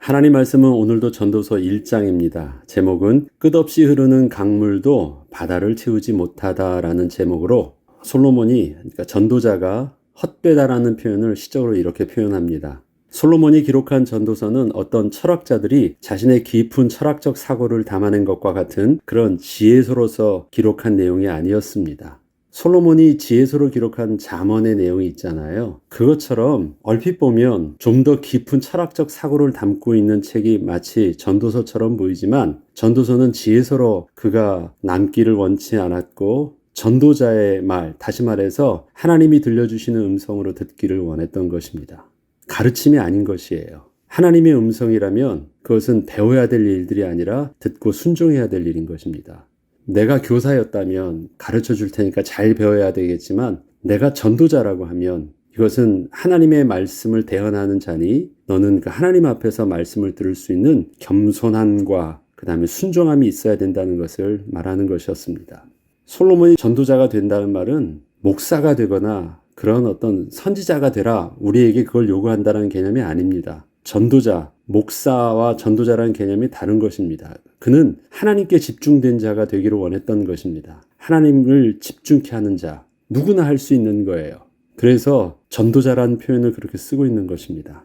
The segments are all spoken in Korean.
하나님 말씀은 오늘도 전도서 1장입니다. 제목은 끝없이 흐르는 강물도 바다를 채우지 못하다라는 제목으로 솔로몬이, 그러니까 전도자가 헛되다라는 표현을 시적으로 이렇게 표현합니다. 솔로몬이 기록한 전도서는 어떤 철학자들이 자신의 깊은 철학적 사고를 담아낸 것과 같은 그런 지혜서로서 기록한 내용이 아니었습니다. 솔로몬이 지혜서로 기록한 잠언의 내용이 있잖아요. 그것처럼 얼핏 보면 좀 더 깊은 철학적 사고를 담고 있는 책이 마치 전도서처럼 보이지만, 전도서는 지혜서로 그가 남기를 원치 않았고 전도자의 말, 다시 말해서 하나님이 들려주시는 음성으로 듣기를 원했던 것입니다. 가르침이 아닌 것이에요. 하나님의 음성이라면 그것은 배워야 될 일들이 아니라 듣고 순종해야 될 일인 것입니다. 내가 교사였다면 가르쳐 줄 테니까 잘 배워야 되겠지만, 내가 전도자라고 하면 이것은 하나님의 말씀을 대언하는 자니 너는 그 하나님 앞에서 말씀을 들을 수 있는 겸손함과 그 다음에 순종함이 있어야 된다는 것을 말하는 것이었습니다. 솔로몬이 전도자가 된다는 말은 목사가 되거나 그런 어떤 선지자가 되라, 우리에게 그걸 요구한다는 개념이 아닙니다. 전도자, 목사와 전도자라는 개념이 다른 것입니다. 그는 하나님께 집중된 자가 되기를 원했던 것입니다. 하나님을 집중케 하는 자, 누구나 할 수 있는 거예요. 그래서 전도자라는 표현을 그렇게 쓰고 있는 것입니다.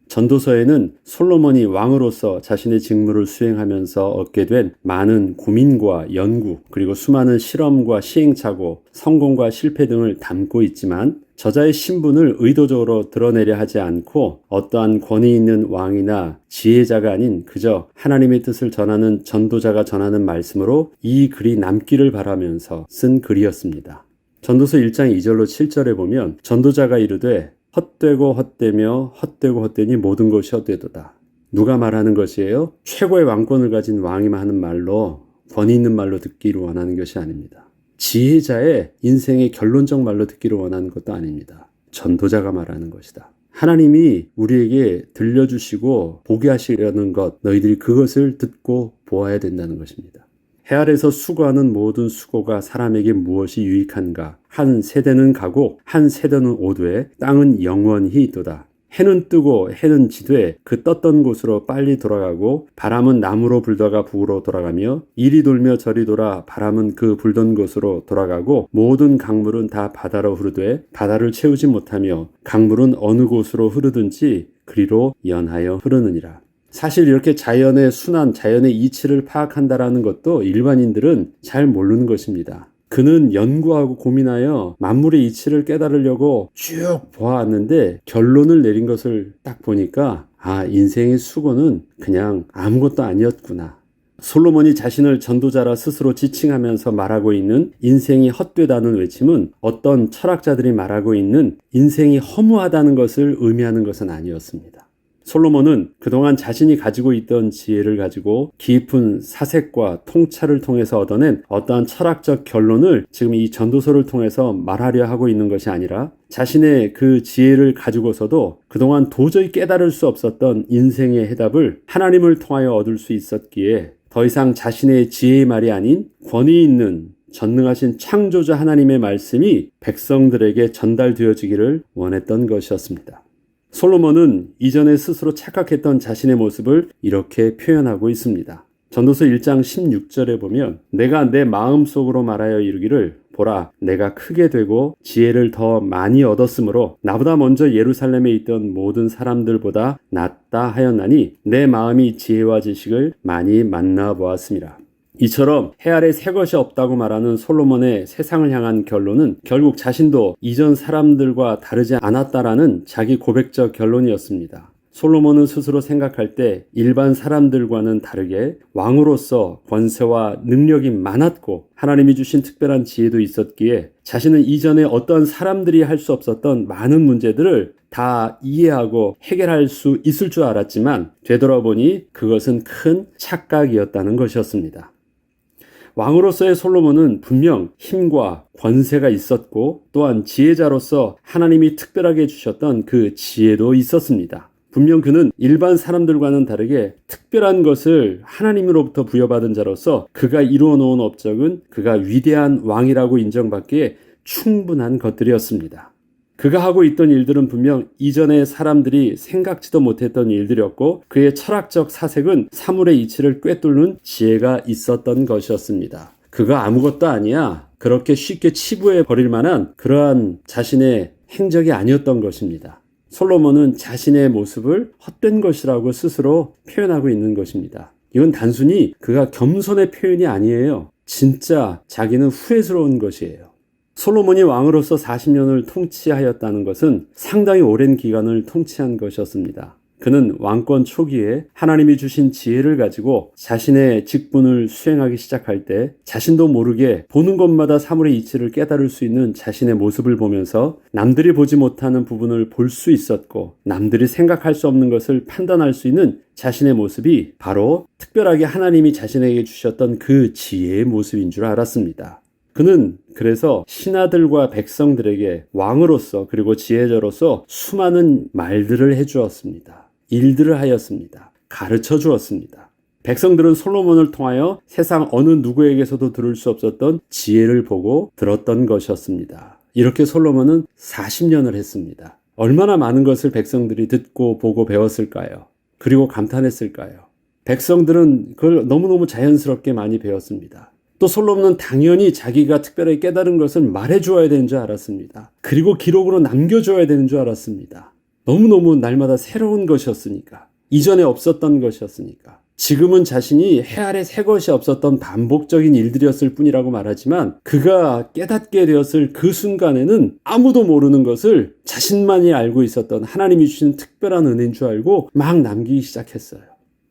전도서에는 솔로몬이 왕으로서 자신의 직무를 수행하면서 얻게 된 많은 고민과 연구, 그리고 수많은 실험과 시행착오, 성공과 실패 등을 담고 있지만, 저자의 신분을 의도적으로 드러내려 하지 않고 어떠한 권위 있는 왕이나 지혜자가 아닌 그저 하나님의 뜻을 전하는 전도자가 전하는 말씀으로 이 글이 남기를 바라면서 쓴 글이었습니다. 전도서 1장 2절로 7절에 보면 전도자가 이르되 헛되고 헛되며 헛되고 헛되니 모든 것이 헛되도다. 누가 말하는 것이에요? 최고의 왕권을 가진 왕이 하는 말로, 권위 있는 말로 듣기를 원하는 것이 아닙니다. 지혜자의 인생의 결론적 말로 듣기를 원하는 것도 아닙니다. 전도자가 말하는 것이다. 하나님이 우리에게 들려주시고 보게 하시려는 것, 너희들이 그것을 듣고 보아야 된다는 것입니다. 해 아래서 수고하는 모든 수고가 사람에게 무엇이 유익한가? 한 세대는 가고 한 세대는 오되 땅은 영원히 있도다. 해는 뜨고 해는 지되 그 떴던 곳으로 빨리 돌아가고, 바람은 남으로 불다가 북으로 돌아가며 이리 돌며 저리 돌아 바람은 그 불던 곳으로 돌아가고, 모든 강물은 다 바다로 흐르되 바다를 채우지 못하며 강물은 어느 곳으로 흐르든지 그리로 연하여 흐르느니라. 사실 이렇게 자연의 순환, 자연의 이치를 파악한다라는 것도 일반인들은 잘 모르는 것입니다. 그는 연구하고 고민하여 만물의 이치를 깨달으려고 쭉 보아왔는데 결론을 내린 것을 딱 보니까, 인생의 수고는 그냥 아무것도 아니었구나. 솔로몬이 자신을 전도자라 스스로 지칭하면서 말하고 있는 인생이 헛되다는 외침은 어떤 철학자들이 말하고 있는 인생이 허무하다는 것을 의미하는 것은 아니었습니다. 솔로몬은 그동안 자신이 가지고 있던 지혜를 가지고 깊은 사색과 통찰을 통해서 얻어낸 어떠한 철학적 결론을 지금 이 전도서를 통해서 말하려 하고 있는 것이 아니라, 자신의 그 지혜를 가지고서도 그동안 도저히 깨달을 수 없었던 인생의 해답을 하나님을 통하여 얻을 수 있었기에, 더 이상 자신의 지혜의 말이 아닌 권위 있는 전능하신 창조자 하나님의 말씀이 백성들에게 전달되어지기를 원했던 것이었습니다. 솔로몬은 이전에 스스로 착각했던 자신의 모습을 이렇게 표현하고 있습니다. 전도서 1장 16절에 보면 내가 내 마음속으로 말하여 이르기를 보라, 내가 크게 되고 지혜를 더 많이 얻었으므로 나보다 먼저 예루살렘에 있던 모든 사람들보다 낫다 하였나니 내 마음이 지혜와 지식을 많이 만나보았습니다. 이처럼 해 아래 새 것이 없다고 말하는 솔로몬의 세상을 향한 결론은 결국 자신도 이전 사람들과 다르지 않았다라는 자기 고백적 결론이었습니다. 솔로몬은 스스로 생각할 때 일반 사람들과는 다르게 왕으로서 권세와 능력이 많았고 하나님이 주신 특별한 지혜도 있었기에, 자신은 이전에 어떤 사람들이 할 수 없었던 많은 문제들을 다 이해하고 해결할 수 있을 줄 알았지만, 되돌아보니 그것은 큰 착각이었다는 것이었습니다. 왕으로서의 솔로몬은 분명 힘과 권세가 있었고, 또한 지혜자로서 하나님이 특별하게 주셨던 그 지혜도 있었습니다. 분명 그는 일반 사람들과는 다르게 특별한 것을 하나님으로부터 부여받은 자로서 그가 이루어 놓은 업적은 그가 위대한 왕이라고 인정받기에 충분한 것들이었습니다. 그가 하고 있던 일들은 분명 이전에 사람들이 생각지도 못했던 일들이었고 그의 철학적 사색은 사물의 이치를 꿰뚫는 지혜가 있었던 것이었습니다. 그가 아무것도 아니야. 그렇게 쉽게 치부해 버릴 만한 그러한 자신의 행적이 아니었던 것입니다. 솔로몬은 자신의 모습을 헛된 것이라고 스스로 표현하고 있는 것입니다. 이건 단순히 그가 겸손의 표현이 아니에요. 진짜 자기는 후회스러운 것이에요. 솔로몬이 왕으로서 40년을 통치하였다는 것은 상당히 오랜 기간을 통치한 것이었습니다. 그는 왕권 초기에 하나님이 주신 지혜를 가지고 자신의 직분을 수행하기 시작할 때 자신도 모르게 보는 것마다 사물의 이치를 깨달을 수 있는 자신의 모습을 보면서 남들이 보지 못하는 부분을 볼 수 있었고 남들이 생각할 수 없는 것을 판단할 수 있는 자신의 모습이 바로 특별하게 하나님이 자신에게 주셨던 그 지혜의 모습인 줄 알았습니다. 그는 그래서 신하들과 백성들에게 왕으로서 그리고 지혜자로서 수많은 말들을 해주었습니다. 일들을 하였습니다. 가르쳐 주었습니다. 백성들은 솔로몬을 통하여 세상 어느 누구에게서도 들을 수 없었던 지혜를 보고 들었던 것이었습니다. 이렇게 솔로몬은 40년을 했습니다. 얼마나 많은 것을 백성들이 듣고 보고 배웠을까요? 그리고 감탄했을까요? 백성들은 그걸 너무너무 자연스럽게 많이 배웠습니다. 또 솔로몬은 당연히 자기가 특별하게 깨달은 것을 말해줘야 되는 줄 알았습니다. 그리고 기록으로 남겨줘야 되는 줄 알았습니다. 너무너무 날마다 새로운 것이었으니까. 이전에 없었던 것이었으니까. 지금은 자신이 해 아래 새 것이 없었던 반복적인 일들이었을 뿐이라고 말하지만 그가 깨닫게 되었을 그 순간에는 아무도 모르는 것을 자신만이 알고 있었던 하나님이 주신 특별한 은혜인 줄 알고 막 남기기 시작했어요.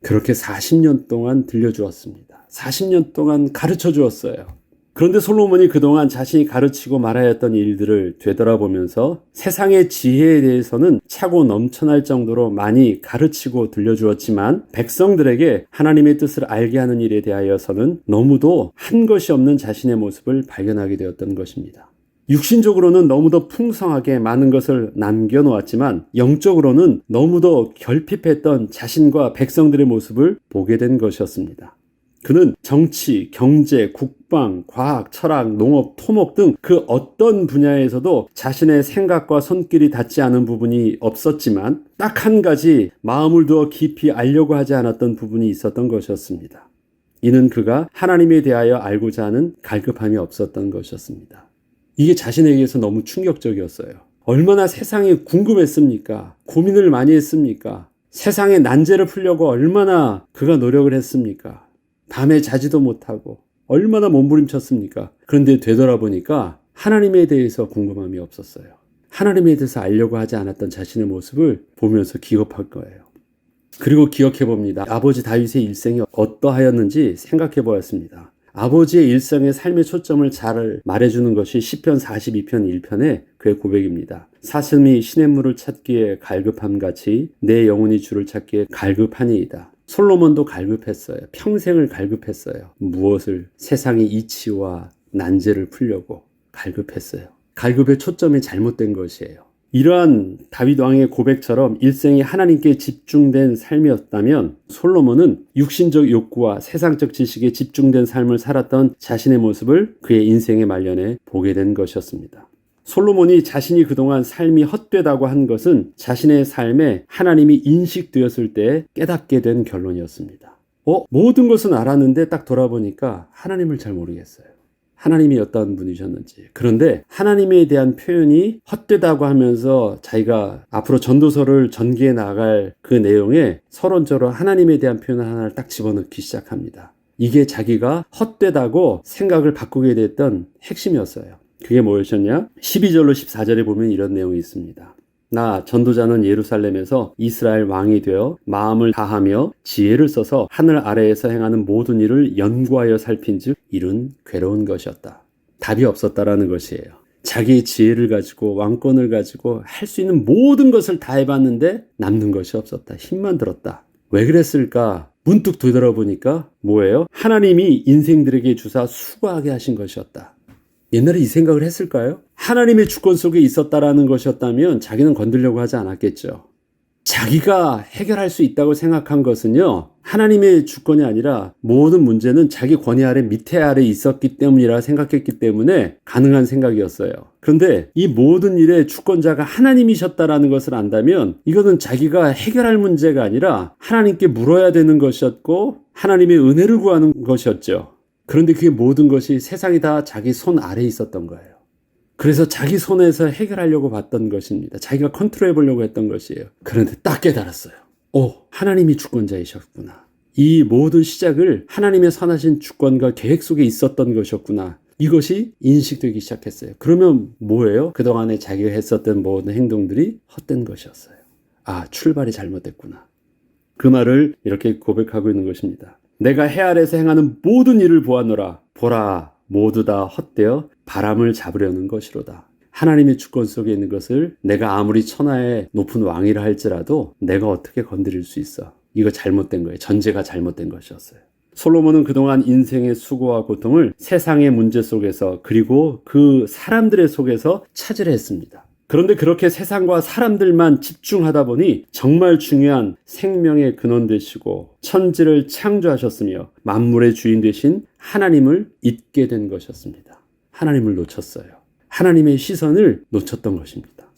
그렇게 40년 동안 들려주었습니다. 40년 동안 가르쳐 주었어요. 그런데 솔로몬이 그동안 자신이 가르치고 말하였던 일들을 되돌아보면서 세상의 지혜에 대해서는 차고 넘쳐날 정도로 많이 가르치고 들려주었지만 백성들에게 하나님의 뜻을 알게 하는 일에 대하여서는 너무도 한 것이 없는 자신의 모습을 발견하게 되었던 것입니다. 육신적으로는 너무도 풍성하게 많은 것을 남겨놓았지만 영적으로는 너무도 결핍했던 자신과 백성들의 모습을 보게 된 것이었습니다. 그는 정치, 경제, 국방, 과학, 철학, 농업, 토목 등 그 어떤 분야에서도 자신의 생각과 손길이 닿지 않은 부분이 없었지만 딱 한 가지 마음을 두어 깊이 알려고 하지 않았던 부분이 있었던 것이었습니다. 이는 그가 하나님에 대하여 알고자 하는 갈급함이 없었던 것이었습니다. 이게 자신에게서 너무 충격적이었어요. 얼마나 세상이 궁금했습니까? 고민을 많이 했습니까? 세상의 난제를 풀려고 얼마나 그가 노력을 했습니까? 밤에 자지도 못하고 얼마나 몸부림쳤습니까? 그런데 되돌아보니까 하나님에 대해서 궁금함이 없었어요. 하나님에 대해서 알려고 하지 않았던 자신의 모습을 보면서 기겁할 거예요. 그리고 기억해 봅니다. 아버지 다윗의 일생이 어떠하였는지 생각해 보았습니다. 아버지의 일생의 삶의 초점을 잘 말해주는 것이 시편 42편 1편의 그의 고백입니다. 사슴이 시냇물을 찾기에 갈급함같이 내 영혼이 주를 찾기에 갈급하니이다. 솔로몬도 갈급했어요. 평생을 갈급했어요. 무엇을? 세상의 이치와 난제를 풀려고 갈급했어요. 갈급의 초점이 잘못된 것이에요. 이러한 다윗 왕의 고백처럼 일생이 하나님께 집중된 삶이었다면 솔로몬은 육신적 욕구와 세상적 지식에 집중된 삶을 살았던 자신의 모습을 그의 인생의 말년에 보게 된 것이었습니다. 솔로몬이 자신이 그동안 삶이 헛되다고 한 것은 자신의 삶에 하나님이 인식되었을 때 깨닫게 된 결론이었습니다. 모든 것은 알았는데 딱 돌아보니까 하나님을 잘 모르겠어요. 하나님이 어떤 분이셨는지. 그런데 하나님에 대한 표현이 헛되다고 하면서 자기가 앞으로 전도서를 전개해 나갈 그 내용에 서론적으로 하나님에 대한 표현을 하나를 딱 집어넣기 시작합니다. 이게 자기가 헛되다고 생각을 바꾸게 됐던 핵심이었어요. 그게 뭐였냐? 12절로 14절에 보면 이런 내용이 있습니다. 나 전도자는 예루살렘에서 이스라엘 왕이 되어 마음을 다하며 지혜를 써서 하늘 아래에서 행하는 모든 일을 연구하여 살핀즉 이는 괴로운 것이었다. 답이 없었다라는 것이에요. 자기의 지혜를 가지고 왕권을 가지고 할 수 있는 모든 것을 다 해봤는데 남는 것이 없었다. 힘만 들었다. 왜 그랬을까? 문득 되돌아보니까 뭐예요? 하나님이 인생들에게 주사 수고하게 하신 것이었다. 옛날에 이 생각을 했을까요? 하나님의 주권 속에 있었다라는 것이었다면 자기는 건들려고 하지 않았겠죠. 자기가 해결할 수 있다고 생각한 것은요, 하나님의 주권이 아니라 모든 문제는 자기 권위 아래 밑에 아래 있었기 때문이라 생각했기 때문에 가능한 생각이었어요. 그런데 이 모든 일의 주권자가 하나님이셨다라는 것을 안다면 이거는 자기가 해결할 문제가 아니라 하나님께 물어야 되는 것이었고 하나님의 은혜를 구하는 것이었죠. 그런데 그게 모든 것이 세상이 다 자기 손 아래에 있었던 거예요. 그래서 자기 손에서 해결하려고 봤던 것입니다. 자기가 컨트롤해 보려고 했던 것이에요. 그런데 딱 깨달았어요. 하나님이 주권자이셨구나. 이 모든 시작을 하나님의 선하신 주권과 계획 속에 있었던 것이었구나. 이것이 인식되기 시작했어요. 그러면 뭐예요? 그동안에 자기가 했었던 모든 행동들이 헛된 것이었어요. 출발이 잘못됐구나. 그 말을 이렇게 고백하고 있는 것입니다. 내가 해 아래에서 행하는 모든 일을 보았노라. 보라, 모두 다 헛되어 바람을 잡으려는 것이로다. 하나님의 주권 속에 있는 것을 내가 아무리 천하의 높은 왕이라 할지라도 내가 어떻게 건드릴 수 있어. 이거 잘못된 거예요. 전제가 잘못된 것이었어요. 솔로몬은 그동안 인생의 수고와 고통을 세상의 문제 속에서 그리고 그 사람들의 속에서 찾으려 했습니다. 그런데 그렇게 세상과 사람들만 집중하다 보니 정말 중요한 생명의 근원 되시고 천지를 창조하셨으며 만물의 주인 되신 하나님을 잊게 된 것이었습니다. 하나님을 놓쳤어요. 하나님의 시선을 놓쳤던 것입니다.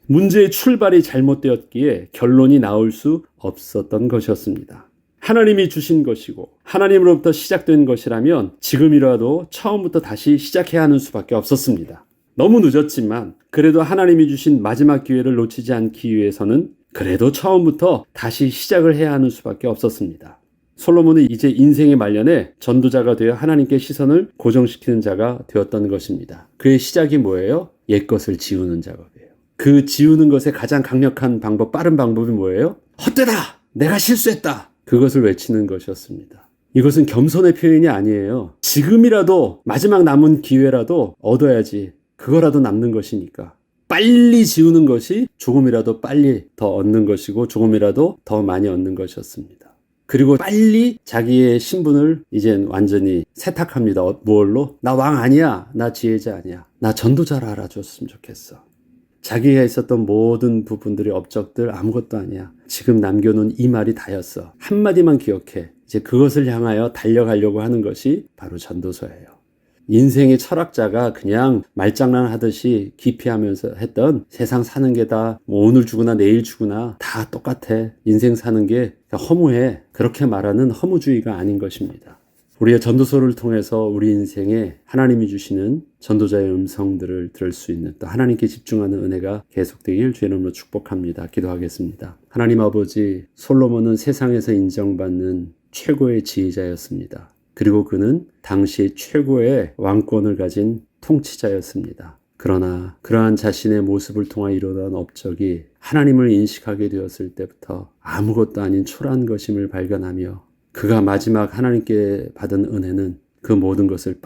문제의 출발이 잘못되었기에 결론이 나올 수 없었던 것이었습니다. 하나님이 주신 것이고 하나님으로부터 시작된 것이라면 지금이라도 처음부터 다시 시작해야 하는 수밖에 없었습니다. 너무 늦었지만 그래도 하나님이 주신 마지막 기회를 놓치지 않기 위해서는 그래도 처음부터 다시 시작을 해야 하는 수밖에 없었습니다. 솔로몬은 이제 인생의 말년에 전도자가 되어 하나님께 시선을 고정시키는 자가 되었던 것입니다. 그의 시작이 뭐예요? 옛것을 지우는 작업이에요. 그 지우는 것의 가장 강력한 방법, 빠른 방법이 뭐예요? 헛되다! 내가 실수했다! 그것을 외치는 것이었습니다. 이것은 겸손의 표현이 아니에요. 지금이라도 마지막 남은 기회라도 얻어야지. 그거라도 남는 것이니까. 빨리 지우는 것이 조금이라도 빨리 더 얻는 것이고 조금이라도 더 많이 얻는 것이었습니다. 그리고 빨리 자기의 신분을 이젠 완전히 세탁합니다. 뭘로? 나 왕 아니야. 나 지혜자 아니야. 나 전도자라 알아줬으면 좋겠어. 자기가 있었던 모든 부분들이 업적들 아무것도 아니야. 지금 남겨놓은 이 말이 다였어. 한마디만 기억해. 이제 그것을 향하여 달려가려고 하는 것이 바로 전도서예요. 인생의 철학자가 그냥 말장난 하듯이 기피하면서 했던 세상 사는 게 다 오늘 죽으나 내일 죽으나 다 똑같아. 인생 사는 게 허무해. 그렇게 말하는 허무주의가 아닌 것입니다. 우리의 전도서를 통해서 우리 인생에 하나님이 주시는 전도자의 음성들을 들을 수 있는 또 하나님께 집중하는 은혜가 계속되길 주의 이름으로 축복합니다. 기도하겠습니다. 하나님 아버지, 솔로몬은 세상에서 인정받는 최고의 지혜자였습니다. 그리고 그는 당시 최고의 왕권을 가진 통치자였습니다. 그러나 그러한 자신의 모습을 통해 이루어난 업적이 하나님을 인식하게 되었을 때부터 아무것도 아닌 초라한 것임을 발견하며 그가 마지막 하나님께 받은 은혜는 그 모든 것을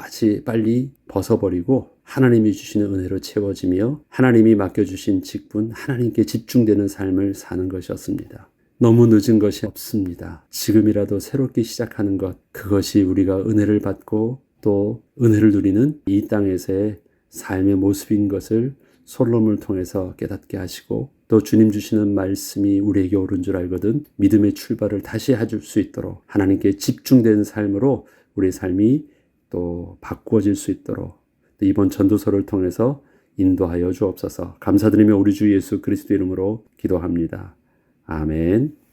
빨리 벗어버리고 하나님이 주시는 은혜로 채워지며 하나님이 맡겨주신 직분, 하나님께 집중되는 삶을 사는 것이었습니다. 너무 늦은 것이 없습니다. 지금이라도 새롭게 시작하는 것, 그것이 우리가 은혜를 받고 또 은혜를 누리는 이 땅에서의 삶의 모습인 것을 솔로몬을 통해서 깨닫게 하시고 또 주님 주시는 말씀이 우리에게 옳은 줄 알거든 믿음의 출발을 다시 해줄 수 있도록 하나님께 집중된 삶으로 우리의 삶이 또 바꾸어질 수 있도록 또 이번 전도서를 통해서 인도하여 주옵소서. 감사드리며 우리 주 예수 그리스도 이름으로 기도합니다. 아멘.